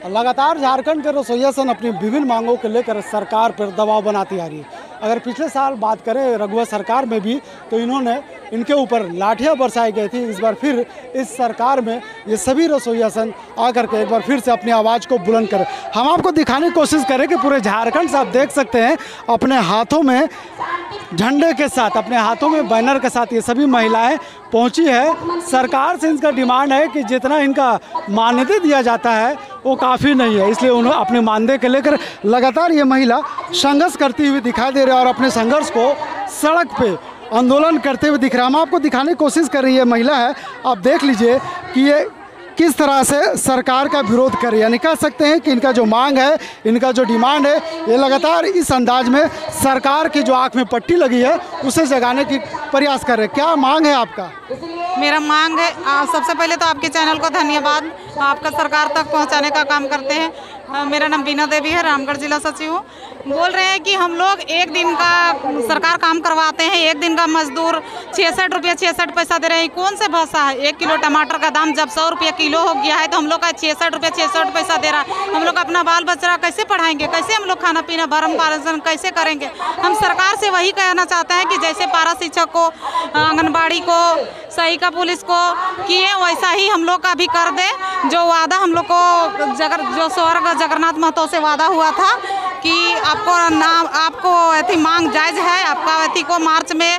लगातार झारखंड के रसोइया संघ अपनी विभिन्न मांगों को लेकर सरकार पर दबाव बनाती आ रही है। अगर पिछले साल बात करें रघुवर सरकार में भी, तो इनके ऊपर लाठियां बरसाई गई थी। इस बार फिर इस सरकार में ये सभी रसोइया संघ आकर के एक बार फिर से अपनी आवाज़ को बुलंद करें। हम आपको दिखाने की कोशिश करें कि पूरे झारखंड से आप देख सकते हैं अपने हाथों में झंडे के साथ, अपने हाथों में बैनर के साथ ये सभी महिलाएं पहुंची है। सरकार से इनका डिमांड है कि जितना इनका मान्यता दिया जाता है वो काफ़ी नहीं है, इसलिए उन्होंने अपने मानदेय को लेकर लगातार ये महिला संघर्ष करती हुई दिखाई दे रही है और अपने संघर्ष को सड़क पे आंदोलन करते हुए दिख रहा है। हम आपको दिखाने की कोशिश कर रही है महिला है, आप देख लीजिए कि ये किस तरह से सरकार का विरोध करे, यानी कह सकते हैं कि इनका जो मांग है, इनका जो डिमांड है, ये लगातार इस अंदाज में सरकार की जो आंख में पट्टी लगी है उसे जगाने की प्रयास कर रहे हैं। क्या मांग है आपका? मेरा मांग है, सबसे पहले तो आपके चैनल को धन्यवाद, आपका सरकार तक पहुंचाने का काम करते हैं। मेरा नाम बीना देवी है, रामगढ़ जिला सचिव हूँ। बोल रहे हैं कि हम लोग एक दिन का सरकार काम करवाते हैं, एक दिन का मजदूर 66 रुपये 66 पैसा दे रहे हैं। कौन से भाषा है? 1 किलो टमाटर का दाम जब 100 रुपये किलो हो गया है तो हम लोग का 66 रुपये 66 पैसा दे रहा है। हम लोग अपना बाल बच्चा कैसे पढ़ाएंगे? कैसे हम लोग खाना पीना भरण पोषण कैसे करेंगे? हम सरकार से वही कहना चाहते हैं कि जैसे पारा शिक्षक को, आंगनबाड़ी को, सहिका पुलिस को किए वैसा ही हम लोग का भी कर दे। जो वादा हम लोग को जो स्वर्ग जगन्नाथ महतो से वादा हुआ था कि आपको ऐसी मांग जायज़ है, आपका ऐसी को मार्च में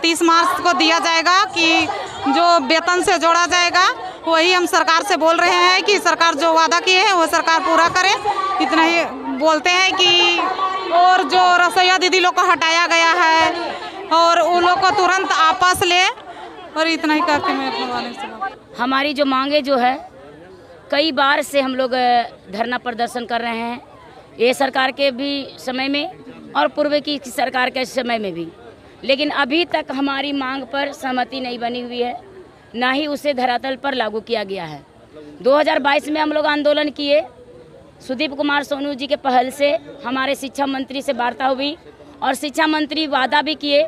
30 मार्च को दिया जाएगा कि जो वेतन से जोड़ा जाएगा, वही हम सरकार से बोल रहे हैं कि सरकार जो वादा किए हैं वो सरकार पूरा करे। इतना ही बोलते हैं कि और जो रसोइया दीदी लोग को हटाया गया है और उन लोग को तुरंत आपस ले, और इतना ही करके मैं अपने वाले से हमारी जो मांगे जो है कई बार से हम लोग धरना प्रदर्शन कर रहे हैं, ये सरकार के भी समय में और पूर्व की सरकार के समय में भी, लेकिन अभी तक हमारी मांग पर सहमति नहीं बनी हुई है, ना ही उसे धरातल पर लागू किया गया है। 2022 में हम लोग आंदोलन किए, सुदीप कुमार सोनू जी के पहल से हमारे शिक्षा मंत्री से वार्ता हुई और शिक्षा मंत्री वादा भी किए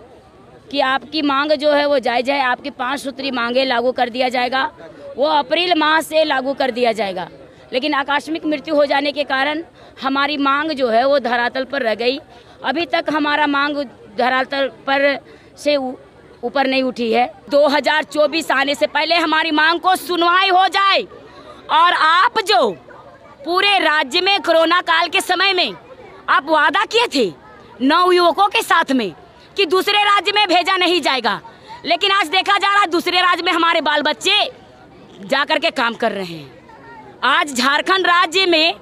कि आपकी मांग जो है वो जायज़ है, आपकी 5 सूत्री मांगे लागू कर दिया जाएगा, वो अप्रैल माह से लागू कर दिया जाएगा। लेकिन आकस्मिक मृत्यु हो जाने के कारण हमारी मांग जो है वो धरातल पर रह गई। अभी तक हमारा मांग धरातल पर से ऊपर नहीं उठी है। 2024 आने से पहले हमारी मांग को सुनवाई हो जाए और आप जो पूरे राज्य में कोरोना काल के समय में आप वादा किए थे नवयुवकों के साथ में कि दूसरे राज्य में भेजा नहीं जाएगा, लेकिन आज देखा जा रहा है दूसरे राज्य में हमारे बाल बच्चे जाकर के काम कर रहे हैं। आज झारखंड राज्य में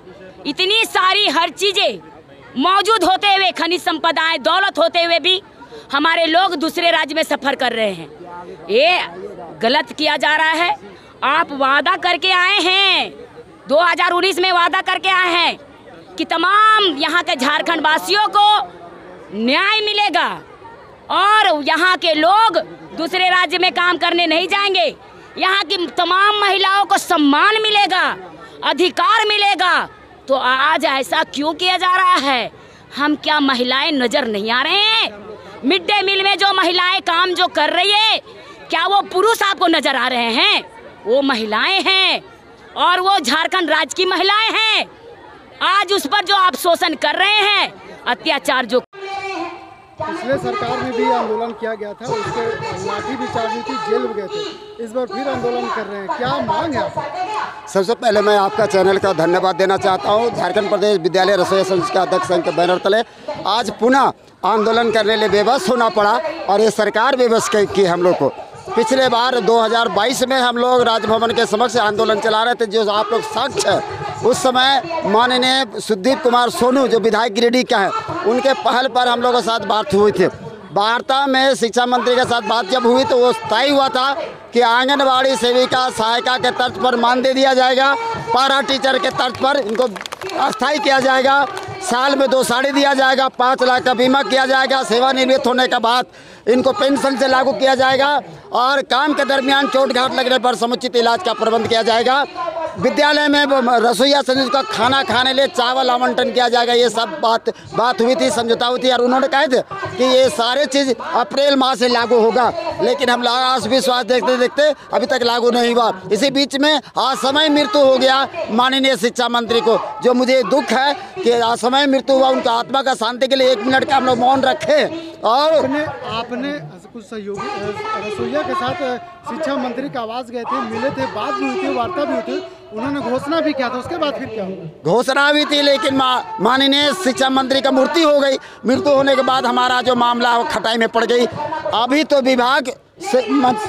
इतनी सारी हर चीजें मौजूद होते हुए, खनिज संपदाएं, दौलत होते हुए भी हमारे लोग दूसरे राज्य में सफर कर रहे हैं। ये गलत किया जा रहा है। आप वादा करके आए हैं, 2019 में वादा करके आए हैं कि तमाम यहाँ के झारखंड वासियों को न्याय मिलेगा और यहाँ के लोग दूसरे राज्य में काम करने नहीं जाएंगे, यहाँ की तमाम महिलाओं को सम्मान मिलेगा, अधिकार मिलेगा। तो आज ऐसा क्यों किया जा रहा है? हम क्या महिलाएं नजर नहीं आ रहे हैं? मिड डे मील में जो महिलाएं काम जो कर रही है, क्या वो पुरुष आपको नजर आ रहे हैं? वो महिलाएं हैं और वो झारखंड राज्य की महिलाएं हैं। आज उस पर जो आप शोषण कर रहे हैं, अत्याचार जो पिछले सरकार में भी आंदोलन किया गया था, उसके लाठी भी चार्ज हुई थी, जेल में गए थे, इस बार फिर आंदोलन कर रहे हैं, क्या मांग है आपकी? सबसे पहले मैं आपका चैनल का धन्यवाद देना चाहता हूं। झारखंड प्रदेश विद्यालय रसोइया संघ के अध्यक्ष संघ के बैनर तले आज पुनः आंदोलन करने लिए बेबस होना पड़ा और ये सरकार बेबस की हम लोग को। पिछले बार 2022 में हम लोग राजभवन के समक्ष आंदोलन चला रहे थे, जो आप लोग साक्ष्य है। उस समय माननीय सुदीप कुमार सोनू जो विधायक गिरिडीह का है, उनके पहल पर हम लोगों के साथ बात हुई थी। वार्ता में शिक्षा मंत्री के साथ बात जब हुई तो वो तय हुआ था कि आंगनबाड़ी सेविका सहायिका के तर्ज पर मानदेय दिया जाएगा, पारा टीचर के तर्ज पर इनको अस्थायी किया जाएगा, साल में 2 साड़ी दिया जाएगा, 5 लाख का बीमा किया जाएगा, सेवानिवृत्त होने के बाद इनको पेंशन से लागू किया जाएगा और काम के दरमियान चोट घाट लगने पर समुचित इलाज का प्रबंध किया जाएगा। विद्यालय में रसोईया संयुक्त का खाना खाने लिए चावल आवंटन किया जाएगा। ये सब बात हुई थी, समझौता हुई थी और उन्होंने कहा थे कि ये सारे चीज़ अप्रैल माह से लागू होगा, लेकिन हम आस विश्वास देखते देखते अभी तक लागू नहीं हुआ। इसी बीच में असमय मृत्यु हो गया माननीय शिक्षा मंत्री को, जो मुझे दुख है कि असमय मृत्यु हुआ। उनका आत्मा का शांति के लिए 1 मिनट का हम लोग मौन रखें। और आपने कुछ सहयोगी रसोईया के साथ शिक्षा मंत्री के आवास गए थे, मिले थे, बात भी हुई थी, वार्ता भी हुई थी, उन्होंने घोषणा भी किया था, उसके बाद फिर क्या हुआ? घोषणा भी थी, लेकिन माननीय शिक्षा मंत्री का मृत्यु हो गई। मृत्यु होने के बाद हमारा जो मामला है वो खटाई में पड़ गई। अभी तो विभाग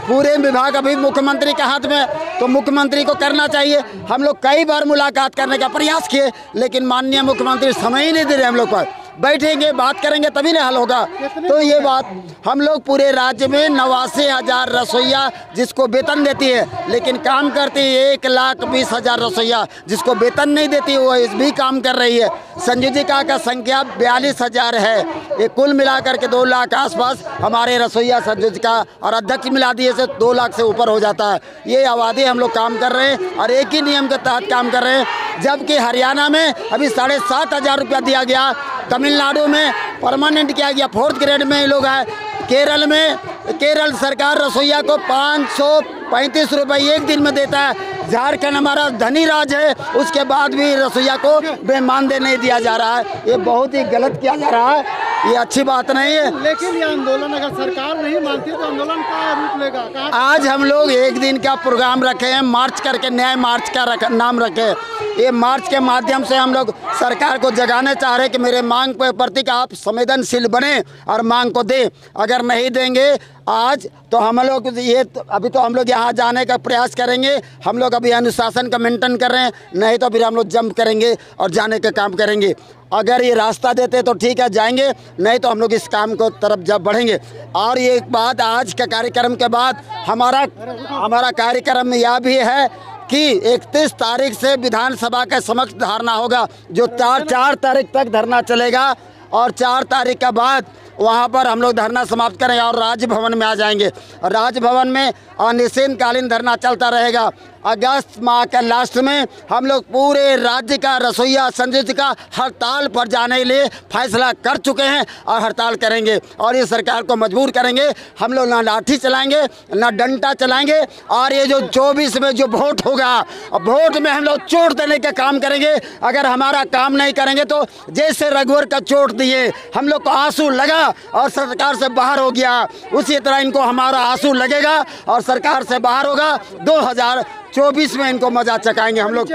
पूरे विभाग अभी मुख्यमंत्री के हाथ में, तो मुख्यमंत्री को करना चाहिए। हम लोग कई बार मुलाकात करने का प्रयास किए, लेकिन माननीय मुख्यमंत्री समय ही नहीं दे रहे हम लोग पर। बैठेंगे, बात करेंगे तभी ना हल होगा। तो ये बात हम लोग पूरे राज्य में 89,000 रसोईया जिसको वेतन देती है, लेकिन काम करती है 1,20,000 रसोईया जिसको वेतन नहीं देती, वो इस भी काम कर रही है। संयोजिका का संख्या 42,000 है। ये कुल मिलाकर के 2 लाख आसपास हमारे रसोईया संयोजिका और अध्यक्ष मिला दिए से 2 लाख से ऊपर हो जाता है। ये आबादी हम लोग काम कर रहे हैं और एक ही नियम के तहत काम कर रहे हैं। जबकि हरियाणा में अभी 7,500 रुपया दिया गया, तमिलनाडु में परमानेंट किया गया, 4th ग्रेड में ये लोग हैं। केरल सरकार रसोईया को 535 रुपये एक दिन में देता है। झारखंड हमारा धनी राज्य है, उसके बाद भी रसोईया को बेमानदेय नहीं दिया जा रहा है। ये बहुत ही गलत किया जा रहा है, ये अच्छी बात नहीं है। लेकिन ये आंदोलन अगर सरकार नहीं मानती तो आंदोलन का रूप लेगा। आज हम लोग 1 दिन का प्रोग्राम रखे हैं, मार्च करके न्याय मार्च का नाम रखे। ये मार्च के माध्यम से हम लोग सरकार को जगाने चाह रहे हैं कि मेरे मांग पर प्रति आप संवेदनशील बने और मांग को दें। अगर नहीं देंगे आज तो हम लोग अभी तो हम लोग यहाँ जाने का प्रयास करेंगे। हम लोग अभी अनुशासन का मेंटेन कर रहे हैं, नहीं तो फिर हम लोग जंप करेंगे और जाने का काम करेंगे। अगर ये रास्ता देते तो ठीक है, जाएंगे, नहीं तो हम लोग इस काम को तरफ जब बढ़ेंगे। और ये एक बात, आज के कार्यक्रम के बाद हमारा कार्यक्रम में यह भी है कि 31 तारीख से विधानसभा के समक्ष धरना होगा, जो 4 तारीख तक धरना चलेगा और 4 तारीख के बाद वहाँ पर हम लोग धरना समाप्त करेंगे और राजभवन में आ जाएंगे। राजभवन में अनिश्चितकालीन धरना चलता रहेगा। अगस्त माह के लास्ट में हम लोग पूरे राज्य का रसोईया संयोजिका हड़ताल पर जाने के लिए फैसला कर चुके हैं और हड़ताल करेंगे और ये सरकार को मजबूर करेंगे। हम लोग ना लाठी चलाएंगे ना डंडा चलाएंगे और ये जो 24 में जो वोट होगा, वोट में हम लोग चोट देने का काम करेंगे। अगर हमारा काम नहीं करेंगे तो जैसे रघुवर का चोट दिए हम लोग को आंसू लगा और सरकार से बाहर हो गया, उसी तरह इनको हमारा आंसू लगेगा और सरकार से बाहर होगा। 2024 में इनको मजा चकाएंगे हम लोग।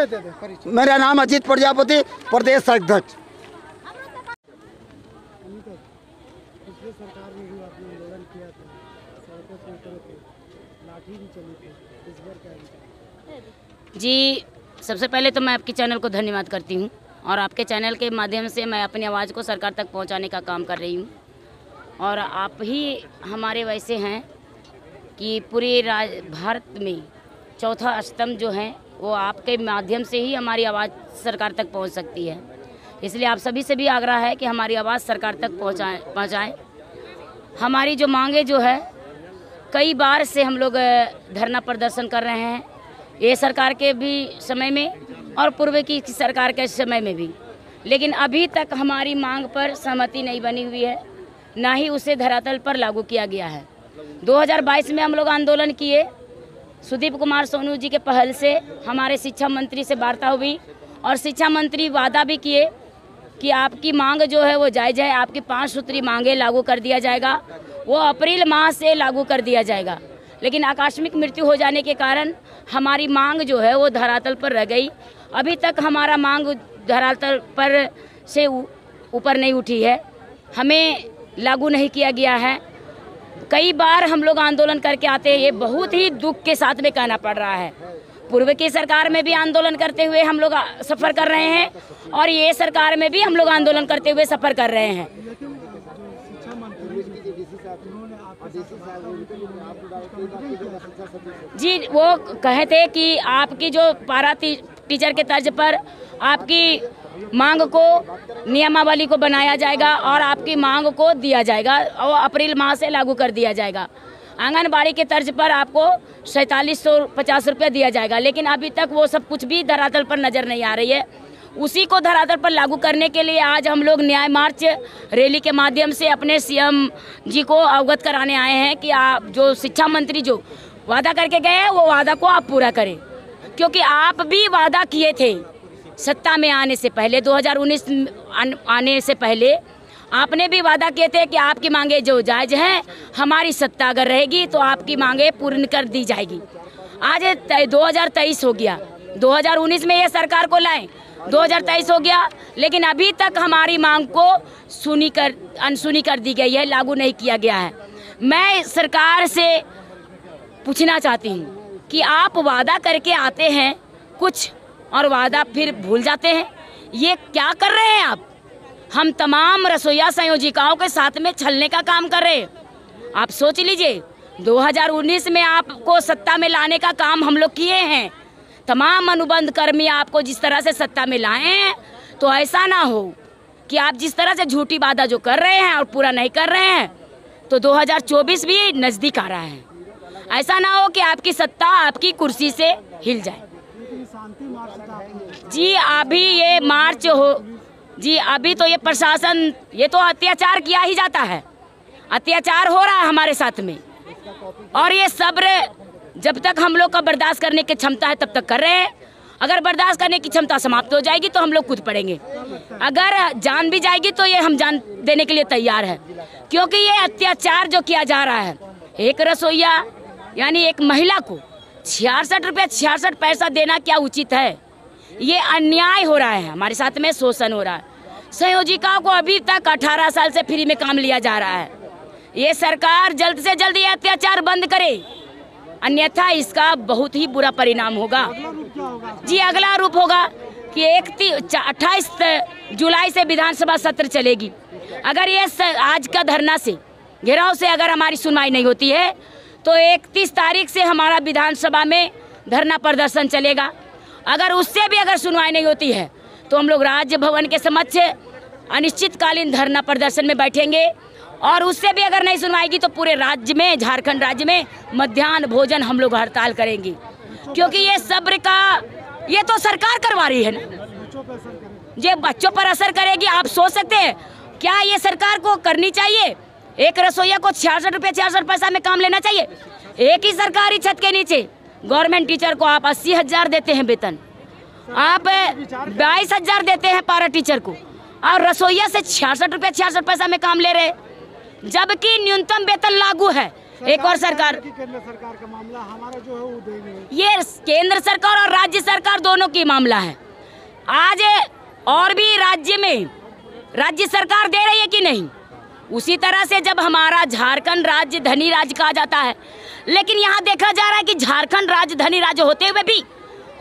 मेरा नाम अजीत प्रजापति, प्रदेश अध्यक्ष। जी, सबसे पहले तो मैं आपके चैनल को धन्यवाद करती हूँ और आपके चैनल के माध्यम से मैं अपनी आवाज़ को सरकार तक पहुँचाने का काम कर रही हूँ। और आप ही हमारे वैसे हैं कि पूरे भारत में चौथा स्तंभ जो है वो आपके माध्यम से ही हमारी आवाज़ सरकार तक पहुंच सकती है। इसलिए आप सभी से भी आग्रह है कि हमारी आवाज़ सरकार तक पहुंचाएं। हमारी जो मांगे जो है, कई बार से हम लोग धरना प्रदर्शन कर रहे हैं, ये सरकार के भी समय में और पूर्व की सरकार के समय में भी, लेकिन अभी तक हमारी मांग पर सहमति नहीं बनी हुई है, ना ही उसे धरातल पर लागू किया गया है। 2022 में हम लोग आंदोलन किए, सुदीप कुमार सोनू जी के पहल से हमारे शिक्षा मंत्री से वार्ता हुई और शिक्षा मंत्री वादा भी किए कि आपकी मांग जो है वो जायज़ है, आपकी 5 सूत्री मांगे लागू कर दिया जाएगा, वो अप्रैल माह से लागू कर दिया जाएगा। लेकिन आकस्मिक मृत्यु हो जाने के कारण हमारी मांग जो है वो धरातल पर रह गई। अभी तक हमारा मांग धरातल पर से ऊपर नहीं उठी है, हमें लागू नहीं किया गया है। कई बार हम लोग आंदोलन करके आते हैं, ये बहुत ही दुख के साथ में कहना पड़ रहा है। पूर्व की सरकार में भी आंदोलन करते हुए हम लोग सफ़र कर रहे हैं और ये सरकार में भी हम लोग आंदोलन करते हुए सफ़र कर रहे हैं। जी वो कहे थे कि आपकी जो पारा टीचर के तर्ज पर आपकी मांग को नियमावली को बनाया जाएगा और आपकी मांग को दिया जाएगा और अप्रैल माह से लागू कर दिया जाएगा। आंगनबाड़ी के तर्ज पर आपको 4750 रुपया दिया जाएगा, लेकिन अभी तक वो सब कुछ भी धरातल पर नज़र नहीं आ रही है। उसी को धरातल पर लागू करने के लिए आज हम लोग न्याय मार्च रैली के माध्यम से अपने सीएम जी को अवगत कराने आए हैं कि आप जो शिक्षा मंत्री जो वादा करके गए हैं वो वादा को आप पूरा करें, क्योंकि आप भी वादा किए थे सत्ता में आने से पहले, 2019 आने से पहले आपने भी वादा किए थे कि आपकी मांगे जो जायज़ हैं, हमारी सत्ता अगर रहेगी तो आपकी मांगे पूर्ण कर दी जाएगी। आज 2023 हो गया, 2019 में ये सरकार को लाएं, 2023 हो गया, लेकिन अभी तक हमारी मांग को अनसुनी कर दी गई है, लागू नहीं किया गया है। मैं सरकार से पूछना चाहती हूँ कि आप वादा करके आते हैं कुछ और वादा फिर भूल जाते हैं, ये क्या कर रहे हैं आप? हम तमाम रसोईया संयोजिकाओं के साथ में छलने का काम कर रहे हैं। आप सोच लीजिए, 2019 में आपको सत्ता में लाने का काम हम लोग किए हैं। तमाम अनुबंध कर्मी आपको जिस तरह से सत्ता में लाए हैं, तो ऐसा ना हो कि आप जिस तरह से झूठी वादा जो कर रहे हैं और पूरा नहीं कर रहे हैं, तो 2024 भी नज़दीक आ रहा है। ऐसा ना हो कि आपकी सत्ता आपकी कुर्सी से हिल जाए। जी अभी ये मार्च हो जी, अभी तो ये प्रशासन, ये तो अत्याचार किया ही जाता है, अत्याचार हो रहा है हमारे साथ में, और ये सब्र जब तक हम लोग का बर्दाश्त करने की क्षमता है तब तक कर रहे हैं। अगर बर्दाश्त करने की क्षमता समाप्त हो जाएगी तो हम लोग कूद पड़ेंगे। अगर जान भी जाएगी तो ये हम जान देने के लिए तैयार है, क्योंकि ये अत्याचार जो किया जा रहा है, एक रसोईया यानी एक महिला को 66 रुपये 66 पैसा देना क्या उचित है? ये अन्याय हो रहा है, हमारे साथ में शोषण हो रहा है। संयोजिकाओं को अभी तक 18 साल से फ्री में काम लिया जा रहा है। ये सरकार जल्द से जल्द ये अत्याचार बंद करे, अन्यथा इसका बहुत ही बुरा परिणाम होगा। जी अगला रूप होगा कि 28 जुलाई से विधानसभा सत्र चलेगी। अगर ये आज का धरना से घेराव से अगर हमारी सुनवाई नहीं होती है तो 31 तारीख से हमारा विधानसभा में धरना प्रदर्शन चलेगा। अगर उससे भी अगर सुनवाई नहीं होती है तो हम लोग राज्य भवन के समक्ष अनिश्चितकालीन धरना प्रदर्शन में बैठेंगे, और उससे भी अगर नहीं सुनवाएगी तो पूरे राज्य में, झारखंड राज्य में मध्याह्न भोजन हम लोग हड़ताल करेंगे, क्योंकि ये सब्र का ये तो सरकार करवा रही है ना, ये बच्चों पर असर करेगी। आप सोच सकते हैं क्या ये सरकार को करनी चाहिए? एक रसोईया को 66 रुपये 66 पैसा में काम लेना चाहिए? एक ही सरकारी छत के नीचे गवर्नमेंट टीचर को आप 80,000 देते हैं वेतन, आप 22,000 देते हैं पारा टीचर को, और रसोईया से 66 रुपये 66 पैसा में काम ले रहे, जबकि न्यूनतम वेतन लागू है। एक और सरकार, केंद्र सरकार का मामला हमारा जो है वो देंगे, ये केंद्र सरकार और राज्य सरकार दोनों की मामला है। आज और भी राज्य में राज्य सरकार दे रही है कि नहीं? उसी तरह से जब हमारा झारखंड राज्य धनी राज्य कहा जाता है, लेकिन यहाँ देखा जा रहा है कि झारखंड राज्य धनी राज्य होते हुए भी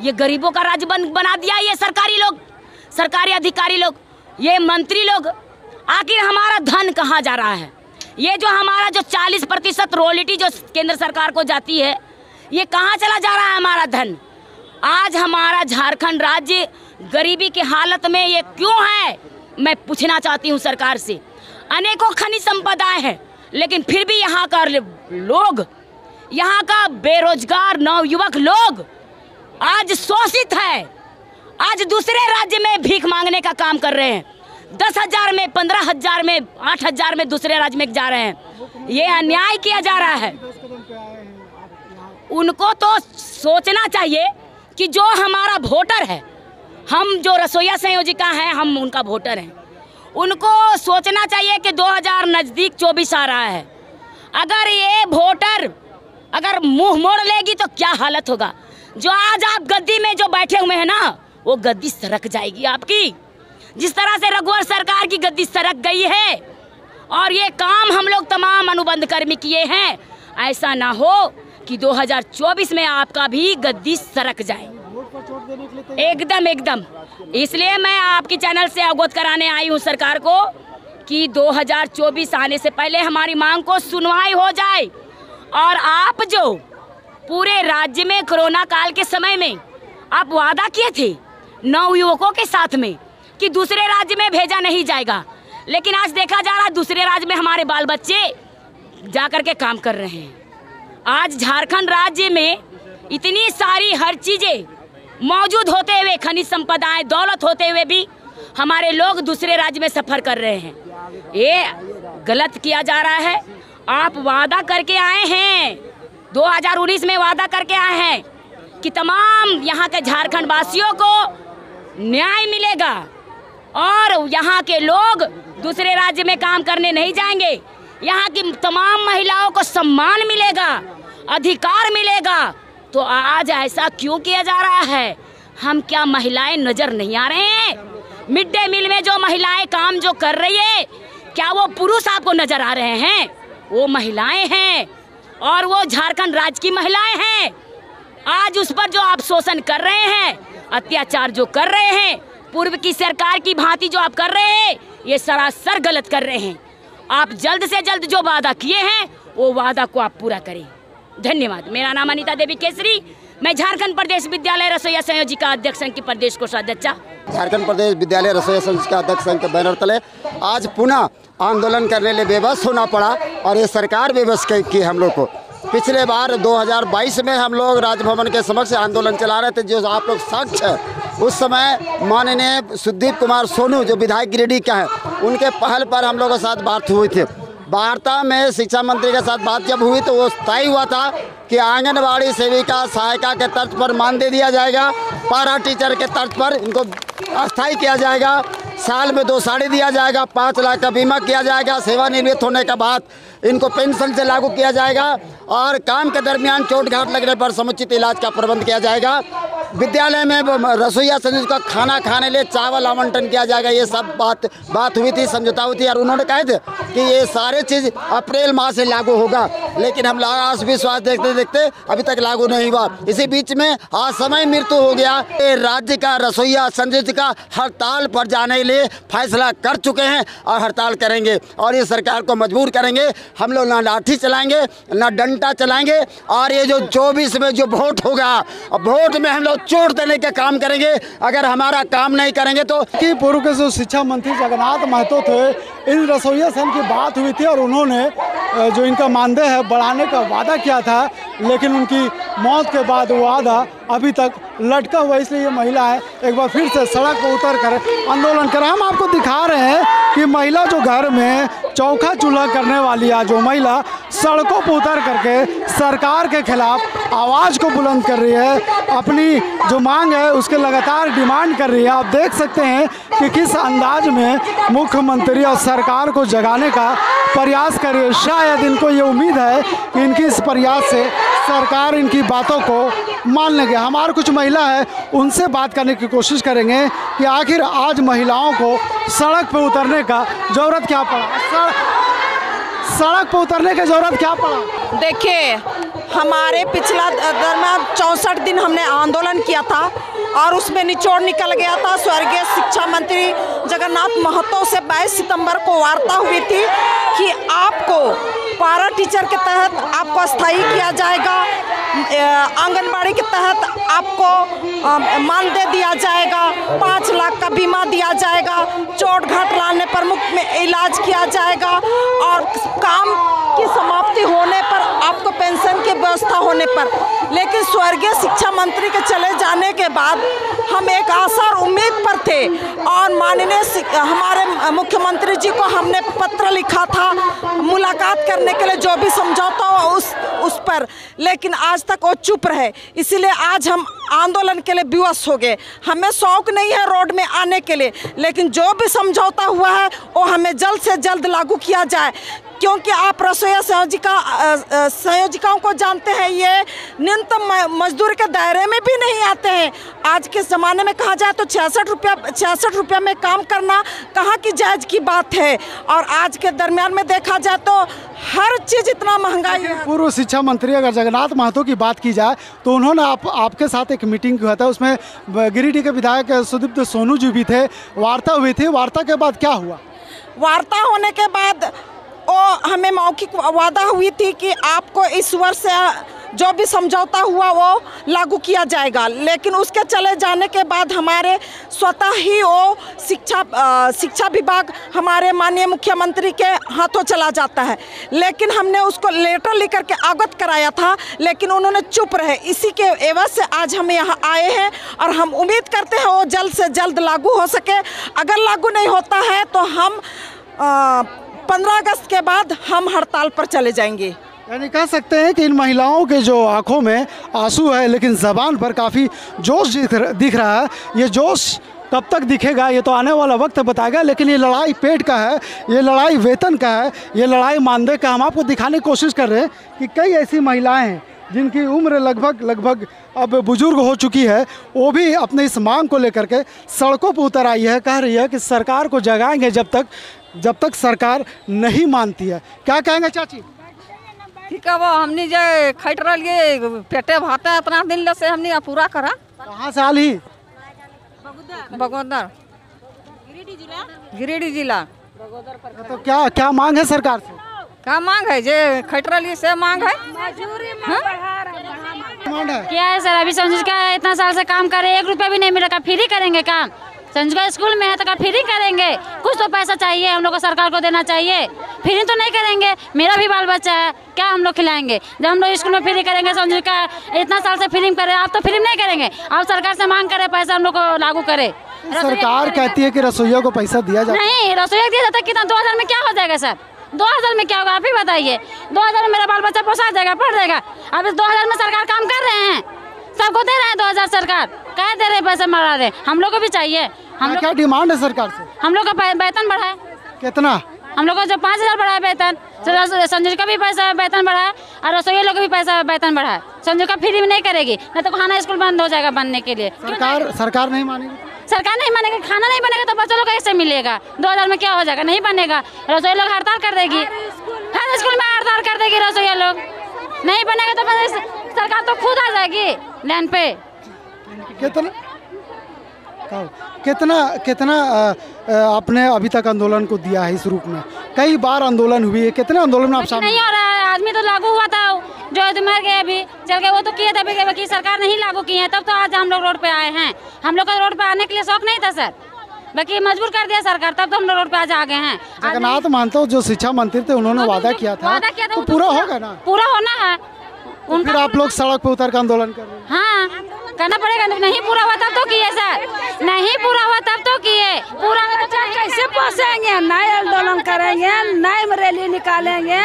ये गरीबों का राज्य बना दिया ये सरकारी लोग, सरकारी अधिकारी लोग, ये मंत्री लोग। आखिर हमारा धन कहाँ जा रहा है? ये जो हमारा जो 40% रॉयल्टी जो केंद्र सरकार को जाती है, ये कहाँ चला जा रहा है हमारा धन? आज हमारा झारखंड राज्य गरीबी की हालत में ये क्यों है? मैं पूछना चाहती हूँ सरकार से। अनेकों खनिज संपदाएं हैं, लेकिन फिर भी यहाँ का लोग, यहाँ का बेरोजगार नवयुवक लोग आज शोषित है। आज दूसरे राज्य में भीख मांगने का काम कर रहे हैं, 10,000 में, 15,000 में, 8,000 में दूसरे राज्य में जा रहे हैं। ये अन्याय किया जा रहा है। उनको तो सोचना चाहिए कि जो हमारा वोटर है, हम जो रसोईया संयोजिका हैं, हम उनका वोटर हैं, उनको सोचना चाहिए कि 2000 नज़दीक 24 आ रहा है। अगर ये वोटर अगर मुंह मोड़ लेगी तो क्या हालत होगा? जो आज आप गद्दी में जो बैठे हुए हैं ना, वो गद्दी सरक जाएगी आपकी। जिस तरह से रघुवर सरकार की गद्दी सरक गई है, और ये काम हम लोग तमाम अनुबंध कर्मी किए हैं, ऐसा ना हो कि 2024 में आपका भी गद्दी सरक जाए। एकदम एकदम। इसलिए मैं आपकी चैनल से अवगत कराने आई हूँ सरकार को कि 2024 आने से पहले हमारी मांग को सुनवाई हो जाए। और आप जो पूरे राज्य में कोरोना काल के समय में आप वादा किए थे नवयुवकों के साथ में कि दूसरे राज्य में भेजा नहीं जाएगा, लेकिन आज देखा जा रहा है दूसरे राज्य में हमारे बाल बच्चे जाकर के काम कर रहे हैं। आज झारखंड राज्य में इतनी सारी हर चीजें मौजूद होते हुए, खनिज संपदाएं, दौलत होते हुए भी हमारे लोग दूसरे राज्य में सफर कर रहे हैं। ये गलत किया जा रहा है। आप वादा करके आए हैं, 2019 में वादा करके आए हैं कि तमाम यहाँ के झारखंड वासियों को न्याय मिलेगा और यहाँ के लोग दूसरे राज्य में काम करने नहीं जाएंगे। यहाँ की तमाम महिलाओं को सम्मान मिलेगा, अधिकार मिलेगा। तो आज ऐसा क्यों किया जा रहा है? हम क्या महिलाएं नजर नहीं आ रहे हैं? मिड डे मील में जो महिलाएं काम जो कर रही है, क्या वो पुरुष आपको नजर आ रहे हैं? वो महिलाएं हैं और वो झारखंड राज्य की महिलाएं हैं। आज उस पर जो आप शोषण कर रहे हैं, अत्याचार जो कर रहे हैं, पूर्व की सरकार की भांति जो आप कर रहे हैं, ये सरासर गलत कर रहे हैं। आप जल्द से जल्द जो वादा किए हैं वो वादा को आप पूरा करें। धन्यवाद। मेरा नाम अनीता देवी केसरी, मैं झारखंड प्रदेश विद्यालय रसोईया संयोजिका अध्यक्ष संघ की प्रदेश कोषाध्यक्ष। झारखंड प्रदेश विद्यालय रसोईया संयोजिका अध्यक्ष संघ के बैनर तले आज पुनः आंदोलन करने लिए बेबस होना पड़ा और ये सरकार बेबस की हम लोग को। पिछले बार 2022 में हम लोग राजभवन के समक्ष आंदोलन चला रहे थे, जो आप लोग साक्ष्य है। उस समय माननीय सुदीप कुमार सोनू जो विधायक गिरिडीह का है, उनके पहल पर हम लोगों के साथ बात हुई थी। वार्ता में शिक्षा मंत्री के साथ बात जब हुई तो वो तय हुआ था कि आंगनबाड़ी सेविका सहायिका के तर्ज पर मानदेय दिया जाएगा, पारा टीचर के तर्ज पर इनको अस्थायी किया जाएगा, साल में 2 साड़ी दिया जाएगा, 5 लाख का बीमा किया जाएगा, सेवानिवृत्त होने के बाद इनको पेंशन से लागू किया जाएगा और काम के दरमियान चोट घाट लगने पर समुचित इलाज का प्रबंध किया जाएगा। विद्यालय में रसोईया संयोजिका का खाना खाने लिए चावल आवंटन किया जाएगा। ये सब बात हुई थी, समझौता हुई थी और उन्होंने कहे थे कि ये सारे चीज़ अप्रैल माह से लागू होगा, लेकिन हम आस विश्वास देखते देखते अभी तक लागू नहीं हुआ। इसी बीच में असमय मृत्यु हो गया। राज्य का रसोईया संयोजिका हड़ताल पर जाने के लिए फैसला कर चुके हैं और हड़ताल करेंगे और ये सरकार को मजबूर करेंगे। हम लोग ना लाठी चलाएंगे ना डंडा चलाएंगे और ये जो 24 में जो वोट होगा, वोट में हम लोग चोट देने का काम करेंगे। अगर हमारा काम नहीं करेंगे तो कि पूर्व के जो शिक्षा मंत्री जगन्नाथ महतो थे, इन रसोईया संघ की बात हुई थी और उन्होंने जो इनका मानदेय है बढ़ाने का वादा किया था, लेकिन उनकी मौत के बाद वो वादा अभी तक लटका हुआ। इसलिए ये महिलाएं एक बार फिर से सड़क पर उतर कर आंदोलन कर। हम आपको दिखा रहे हैं कि महिला जो घर में चौका चूल्हा करने वाली है, जो महिला सड़कों पर उतर करके सरकार के खिलाफ आवाज़ को बुलंद कर रही है, अपनी जो मांग है उसके लगातार डिमांड कर रही है। आप देख सकते हैं कि किस अंदाज में मुख्यमंत्री और सरकार को जगाने का प्रयास कर रही है। शायद इनको ये उम्मीद है कि इनकी इस प्रयास से सरकार इनकी बातों को मान लेंगे। हमारे कुछ महिला है, उनसे बात करने की कोशिश करेंगे कि आखिर आज महिलाओं को सड़क पर उतरने का ज़रूरत क्या पड़ा, सड़क पर उतरने की ज़रूरत क्या पड़ा। देखिए, हमारे पिछला दरमियान 64 दिन हमने आंदोलन किया था और उसमें निचोड़ निकल गया था। स्वर्गीय शिक्षा मंत्री जगन्नाथ महतो से 22 सितंबर को वार्ता हुई थी कि आपको पारा टीचर के तहत आपको अस्थायी किया जाएगा, आंगनबाड़ी के तहत आपको मानदेय दिया जाएगा, 5 लाख का बीमा दिया जाएगा, चोट घाट लाने पर मुफ्त में इलाज किया जाएगा और काम की समाप्ति होने पर आपको पेंशन की व्यवस्था होने पर। लेकिन स्वर्गीय शिक्षा मंत्री के चले जाने के बाद हम एक आशा और उम्मीद पर थे और माननीय हमारे मुख्यमंत्री जी को हमने पत्र लिखा था मुलाकात करने के लिए, जो भी समझौता हो उस पर, लेकिन आज तक वो चुप रहे। इसीलिए आज हम आंदोलन के लिए विवश हो गए। हमें शौक नहीं है रोड में आने के लिए, लेकिन जो भी समझौता हुआ है वो हमें जल्द से जल्द लागू किया जाए, क्योंकि आप रसोईया संयोजिकाओं को जानते हैं, ये न्यूनतम मजदूर के दायरे में भी नहीं आते हैं। आज के ज़माने में कहा जाए तो 66 रुपया में काम करना कहाँ की जायज़ की बात है। और आज के दरमियान में देखा जाए तो हर चीज़ इतना महंगाई है। पूर्व शिक्षा मंत्री अगर जगन्नाथ महतो की बात की जाए तो उन्होंने आपके साथ एक मीटिंग किया था, उसमें गिरिडीह के विधायक सुदीप सोनू जी भी थे, वार्ता हुई थी। वार्ता के बाद क्या हुआ? वार्ता होने के बाद वो हमें मौखिक वादा हुई थी कि आपको इस वर्ष जो भी समझौता हुआ वो लागू किया जाएगा, लेकिन उसके चले जाने के बाद हमारे स्वतः ही वो शिक्षा विभाग हमारे माननीय मुख्यमंत्री के हाथों चला जाता है। लेकिन हमने उसको लेटर लेकर के अवगत कराया था, लेकिन उन्होंने चुप रहे। इसी के एवज से आज हम यहाँ आए हैं और हम उम्मीद करते हैं वो जल्द से जल्द लागू हो सके। अगर लागू नहीं होता है तो हम 15 अगस्त के बाद हम हड़ताल पर चले जाएंगे। यानी कह सकते हैं कि इन महिलाओं के जो आंखों में आंसू है, लेकिन ज़बान पर काफ़ी जोश दिख रहा है। ये जोश कब तक दिखेगा ये तो आने वाला वक्त बताएगा, लेकिन ये लड़ाई पेट का है, ये लड़ाई वेतन का है, ये लड़ाई मानदेय का। हम आपको दिखाने की कोशिश कर रहे हैं कि कई ऐसी महिलाएं हैं जिनकी उम्र लगभग अब बुजुर्ग हो चुकी है, वो भी अपने इस मांग को लेकर के सड़कों पर उतर आई है। कह रही है कि सरकार को जगाएंगे जब तक सरकार नहीं मानती है। क्या कहेंगे चाची? ठीक है, वो हमने जो खट रही पेटे भाते इतना दिन से हमने पूरा करा। कहाँ से आल ही? बगोदर, गिरिडीह जिला। तो क्या मांग है सरकार से? क्या मांग है? जो खट रही से मांग है। क्या है सर, अभी संजुका इतना साल से काम करे, 1 रुपया भी नहीं मिलेगा, फ्री करेंगे काम। संजुका स्कूल में है तो फ्री करेंगे, कुछ तो पैसा चाहिए हम लोग को, सरकार को देना चाहिए। फ्री तो नहीं करेंगे, मेरा भी बाल बच्चा है, क्या हम लोग खिलाएंगे? जब हम लोग स्कूल में फ्री करेंगे, संजुका इतना साल से फ्री करे, आप तो फ्री नहीं करेंगे। आप सरकार से मांग करे पैसा हम लोग को लागू करे। सरकार कहती है कि रसोइयों को पैसा दिया जाता है। नहीं, रसोइया दिया जाता है। कितना 2000 में क्या हो जाएगा सर? 2000 में क्या होगा आप ही बताइए? 2000 में मेरा बाल बच्चा पोसा जाएगा, पढ़ जाएगा। अब इस 2000 में सरकार काम कर रहे हैं, सबको दे रहे हैं 2000 सरकार। कह दे रहे पैसे मरा रहे, हम लोग को भी चाहिए। हम लोग क्या डिमांड है सरकार से? हम लोग का वेतन बढ़ाए। कितना? हम लोग को जो 5000 बढ़ाए वेतन, संजय का भी पैसा वेतन बढ़ाए और रसोई लोग का भी पैसा वेतन बढ़ाए। संजय का फ्री में नहीं करेगी, नहीं तो खाना स्कूल बंद हो जाएगा बनने के लिए। सरकार नहीं मानेगी? सरकार नहीं मानेगी, खाना नहीं बनेगा तो बच्चों लोग कैसे मिलेगा? 2000 में क्या हो जाएगा? नहीं बनेगा। रसोई लोग हड़ताल कर देगी, हर स्कूल में हड़ताल कर देगी रसोई लोग। नहीं बनेगा तो सरकार तो खुद आ जाएगी लाइन पे। कितना आपने अभी तक आंदोलन को दिया है इस रूप में? कई बार आंदोलन हुई है, कितने आंदोलन में आप शामिल? नहीं हो रहा है। आदमी तो लागू हुआ था, जो मर गए अभी चल गए, वो तो किए थे अभी सरकार नहीं लागू की है, तब तो आज हम लोग रोड पे आए हैं। हम लोग का रोड पे आने के लिए शौक नहीं था सर, बाकी मजबूर कर दिया सरकार, तब तो हम लोग रोड पे आज आ गए हैं। जगन्नाथ महतो जो शिक्षा मंत्री थे, उन्होंने वादा किया था तो पूरा होगा ना? पूरा होना है। फिर आप लोग सड़क पे उतर कर आंदोलन कर रहे हैं? हाँ, करना पड़ेगा। नहीं पूरा हुआ तब तो किए सर, नहीं पूरा हुआ तब तो किए। पूरा कैसे पहुँचेंगे? नए आंदोलन करेंगे, नए रैली निकालेंगे,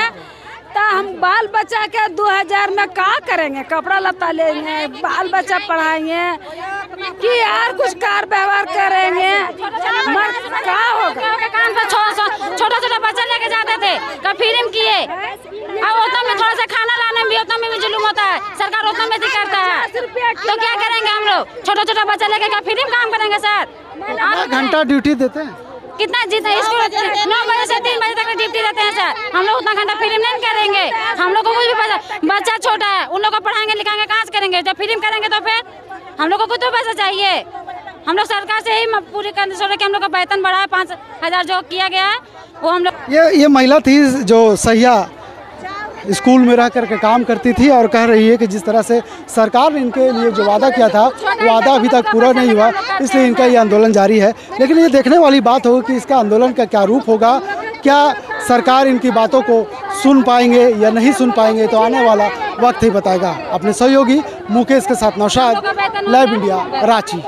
तो हम बाल बच्चा के 2000 में क्या करेंगे? कपड़ा लत्ता लेंगे, बाल बच्चा पढ़ाएंगे कि यार कुछ कार व्यवहार करेंगे? क्या होगा? काम पर छोटा बच्चा लेके जाते थे, कब फिल्म किए। अब उतना में थोड़ा सा खाना लाने में भी उतना में भी जुलूम होता है, सरकार उतना में करता है, तो क्या करेंगे हम लोग? छोटा बच्चा लेके क्या फिल्म काम करेंगे सर? घंटा ड्यूटी देते हैं? कितना जीता स्कूल 9 बजे से 3 बजे तक ड्यूटी रहते हैं सर। हम लोग उतना घंटा फिल्म नहीं करेंगे। हम लोग को कुछ भी पैसा, बच्चा छोटा है, उन लोग को पढ़ाएंगे लिखाएंगे कहाँ से करेंगे? जब फिल्म करेंगे तो फिर हम लोग को कुछ तो पैसा चाहिए। हम लोग सरकार से ही पूरी कंडीशन हम लोग का वेतन बढ़ाए 5000 जो किया गया है वो हम लोग। ये महिला थी जो सहिया स्कूल में रह करके काम करती थी और कह रही है कि जिस तरह से सरकार ने इनके लिए जो वादा किया था वादा अभी तक पूरा नहीं हुआ, इसलिए इनका ये आंदोलन जारी है। लेकिन ये देखने वाली बात होगी कि इसका आंदोलन का क्या रूप होगा, क्या सरकार इनकी बातों को सुन पाएंगे या नहीं सुन पाएंगे, तो आने वाला वक्त ही बताएगा। अपने सहयोगी मुकेश के साथ नौशाद, लाइव इंडिया, रांची।